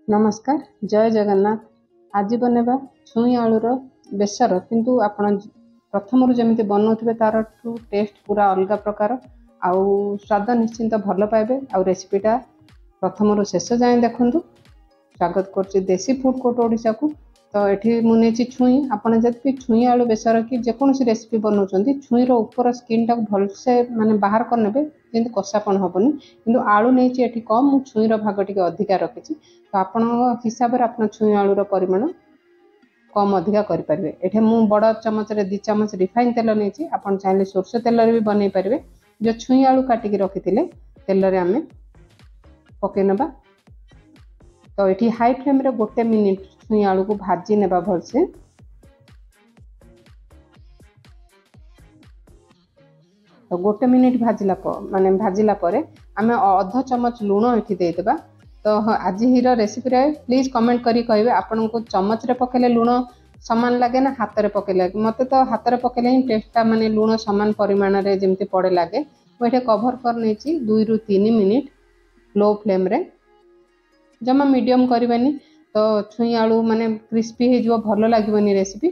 नमस्कार जय जगन्नाथ। आज बनवा छुई आलूर बेसर किंतु आपण प्रथम जमी बनाऊे तार टेस्ट पूरा अलग प्रकार आउ स्वाद निश्चिंत भल पाइबे। आउ रेसिपीटा प्रथम शेष जाए देखूँ। स्वागत कर देसी फूड कोर्ट ओडिशा को। तो ये मुझे छुई आपड़ जब छुई आलू बेसर कि जेकोसी रेसिपी बनाऊँ छुईर ऊपर स्किन टाक भलसे माने बाहर करने जमी कषापण हेनी कि आलू नहीं कम मु छुईर भाग टे अधिका रखी। तो आपण हिसाब से आप छुई आलूर परिमाण कम अधिका करें। ये मुझे बड़ चमच 2 चमच रिफाइन तेल नहीं आप चाहिए सोरष तेल भी बनई पारे। जो छुई आलू काटिकी रखी तेल आम पकई नवा। तो ये हाई फ्लेम रे 1 मिनिट छुई आलू को भाजी नेबा भलसे। तो 1 मिनिट भाजिला माने भाजिला परे आम अध चमच लुण ये देदेबा। तो आज हीर रेसिपी रे प्लीज कमेंट करी कहिबे आपन को चमच रे पकेले लुण समान लगे ना हाथ रे पकेले। मते तो हाथ रे पकेले ही टेस्टा माने लुण समान परिमाण रे जेमती पड़े लगे। मुझे कभर कर नहीं 2 ରୁ 3 मिनिट लो फ्लेम रे जमा मीडियम करवानी। तो छुई आलू माने क्रिस्पी हो भल लगे रेसिपी।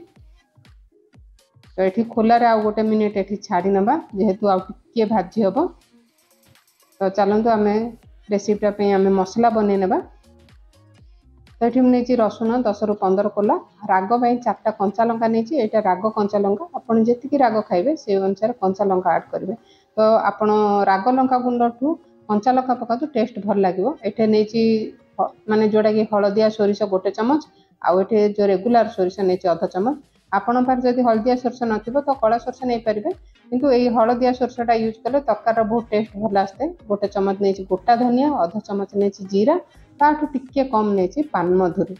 तो ये खोल आ 1 मिनिट ये छाड़ी नवा जेहेतु आगे भाजी हम। तो चलतु आम रेसिपीटापी आम मसला बन नेबा। तो ये मुझे रसुण 10 ରୁ 15 कोला राग 4टा कंचा लंका नहीं। यहाँ राग कंचा लंका आपड़ जी राग खाइबे से अनुसार कंचा लंका ऐड करेंगे। तो आपड़ राग लंका गुंड ठू कंचा लंका पकातु टेस्ट भल लगे। ये नहीं माने जोड़ा कि हलदिया सोरिष 1 चमच आउ ये जो रेगुलर सोरिष नहीं अध चमच। आपण पार जब हलदिया सोरष नथिबो तो कला सोरष नहीं पारे किंतु यही हलदिया सोरषटा यूज कले तरकार बहुत टेस्ट भल आसते। 1 चमच नहीं गोटा धनिया अध चमच नहीं जीरा ताठू टिके कम नहीं पान मधुरी।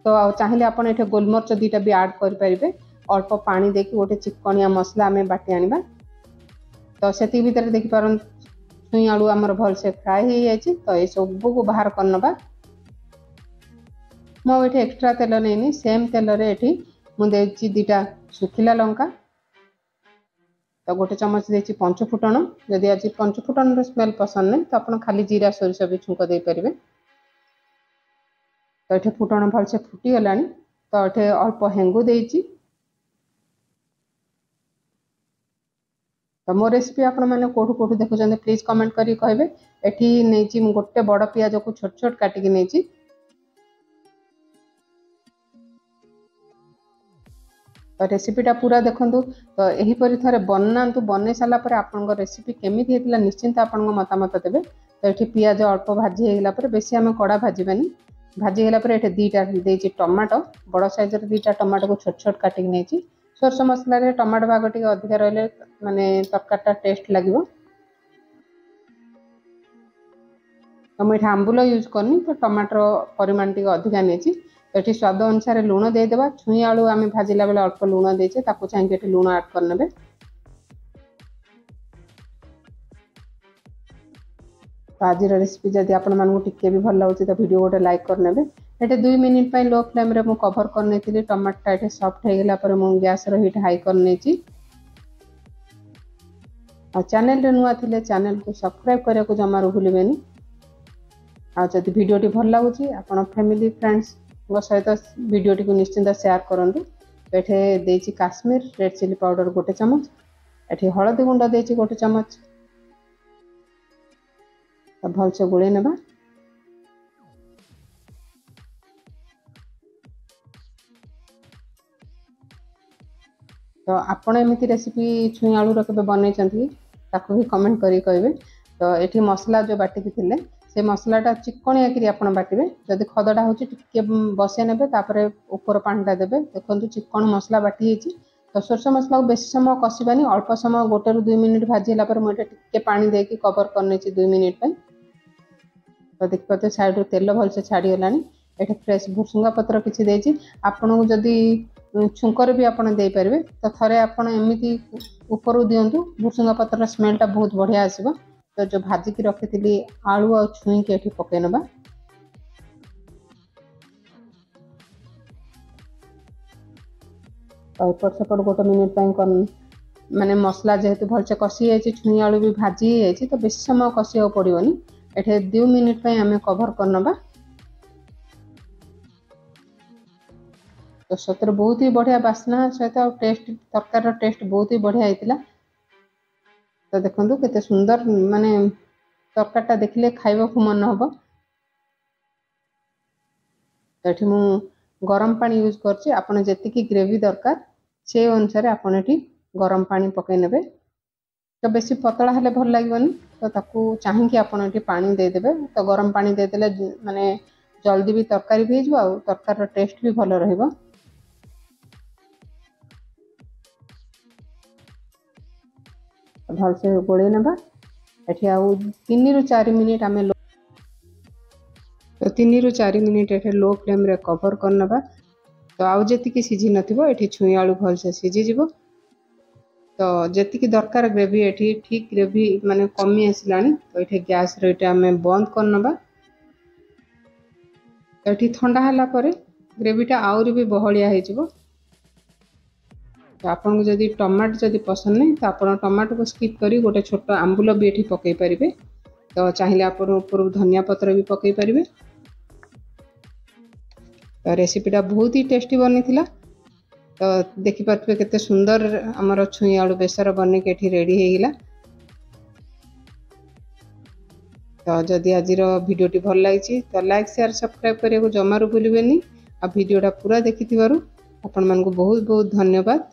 तो चाहिए आप ये गोलमरच 2टा भी ऐड करें। अल्प पानी देकी गोटे चिकनिया मसला आम बाटी आनिबा। तो से भितर देखिपार छुई आलू आमर भल से फ्राए हो जाए। तो ये सब को बाहर करनबा। मुझे एक्स्ट्रा तेल नहीं सेम तेल रे मुझे 2टा सुखिला लंका। तो 1 चमच देती पंचफुटन। जदि आज पंचफुटन स्मेल पसंद नहीं तो आप खाली जीरा सोरिष भी छुंक दे पारे। तो ये फुटन भल से फुटीगला। तो ये अल्प हेंगु देती। तो मो रेसिपी आपण मैंने कौटू कौटू देखुं प्लीज कमेंट करी कहे। ये नहीं गोटे बड़ पियाज को छोट छोट काटिकी नहीं। तो रेसिपीटा पूरा देखूँ। तो यहीपरि थे बनातु बन सारापर आपण रेसिपी केमी होता निश्चिंत आपण मतामत देवे। तो ये पियाज अल्प भाजी होगा बेसी आम कड़ा भाजबानी। भाजीगला ये 2टा देती टमाटो बड़ साइज 2टा टमाटो को छोट छोट काटिकी नहीं। सोरष मसला टमाटो भाग टे अधिका रही माने तरकारीटा टेस्ट लगे। तो मुझे आंबुल यूज करनी तो टमाटर परिमाण टे अधिका नहीं। तो ये स्वाद अनुसार लुण देदेबा। छुई आलू आम भाजिला बेले अल्प लुण देचे चाहिए लुण ऐड करने। तो आज रेसिपी जदि आपके भी भल लगे तो वीडियो गोटे लाइक करने। ये 2 मिनिट लो फ्लेम रे मु कवर करनी। टमाटा ये सॉफ्ट होगा मुझे गैस हीट हाई करनी। चैनल रे नुआ थिले चैनल को सब्सक्राइब करने को जमारू भूलें। आदि भिडटी भल लगुच आप फैमिली फ्रेंड्स सहित भिडटी को निश्चिंत शेयर करूँ। ये देती काश्मीर रेड चिली पाउडर 1 चमच। ये हलदी गुंड देती 1 चमच। तो भल से गोले नेबा। तो आपण एमती रेसिपी छुई आलूर के बनई भी कमेंट करी कहे। तो ये मसला जो बाटिकी थिले से मसलाटा चिकनिया आप बाटे। जदि खदटा हो बसई ने ऊपर पानीटा देवे। देखो चिकन मसला बाटी। तो सोरष मसला को बेस समय कषानी अल्प समय 1 ରୁ 2 मिनिट भाजीला मुझे टे पानी देकी कवर करनी 2 मिनिट। तो देखिए साइड रू तेल भल से छाड़ीगला। ये फ्रेश भुसुंगा पत्र किसी देती आपन को जदि छुंकर भी आपड़ दे पारे। तो थे आपमती ऊपर दिंतु भुसुंगा पत्र स्मेलटा बहुत बढ़िया आसो। तो जो भाजिकी रखी थी आलू आ छुई के ये पकई नवा। तो एपट सेपट 1 मिनिट माने मसला जेहेतु भल से कषि जाए छुई आलू भी भाजी जाए तो बेस समय कषिया पड़ोनी। ये 2 मिनिट आम कवर करनबा। तो सतरे बहुत ही बढ़िया बास्ना सहित टेस्ट तरकार टेस्ट बहुत ही बढ़िया होता। तो देखो केते सुंदर माने तरकारीटा देखले खाइबाकू मन हम। तो ये मु गरम पानी यूज करछि। आपण जेतिकी ग्रेवी दरकार से अनुसार आपण एठी गरम पानी पकई नेबे। तो बेसी पतला हेले भल लागबनी, तो ताकू चाहिए आपण एठी पानी दे देबे। तो गरम पानी दे देले माने जल्दी भी तरकारी भी हो आ तरकार टेस्ट भी भल रहइबो। भल से गोले नेबा। एठी आउ 3 रु 4 मिनिट आमे तो 3 रु 4 मिनिट एठी लो फ्लेम रे कवर कर नेबा। तो आउ जेतिकी सिझी नथिबो एठी छुई आलू भल से सिझी जिवो। तो जेतिकी दरकार ग्रेवी एठी ठीक ग्रेवी माने कमी आसिलानी। तो एठी गैस रे एटा आमे बंद कर नेबा। तो एठी ठंडा हला परे ग्रेवीटा आउरी भी बहलिया हे जिवो। तो आपन को जदी टमाटो जदी पसंद नहीं तो आपन टमाटो को स्किप करी गोटे छोट आंबुल भी एठी पकई परिबे। तो चाहिए आपन ऊपर धनिया पत्र भी पकई परिबे। तो रेसिपीटा बहुत ही टेस्टी बनी थिला। तो देखि पारथबे केते सुंदर हमर छुई आलू बेसर बने के एठी रेडी हे गिला। तो जदि आज भिडियोटी भल लगी तो लाइक शेयर सब्सक्राइब करने को जमारू भूलिबेनी। आ भिडियोटा पूरा देखिथिबारु आपण मानकु बहुत बहुत धन्यवाद।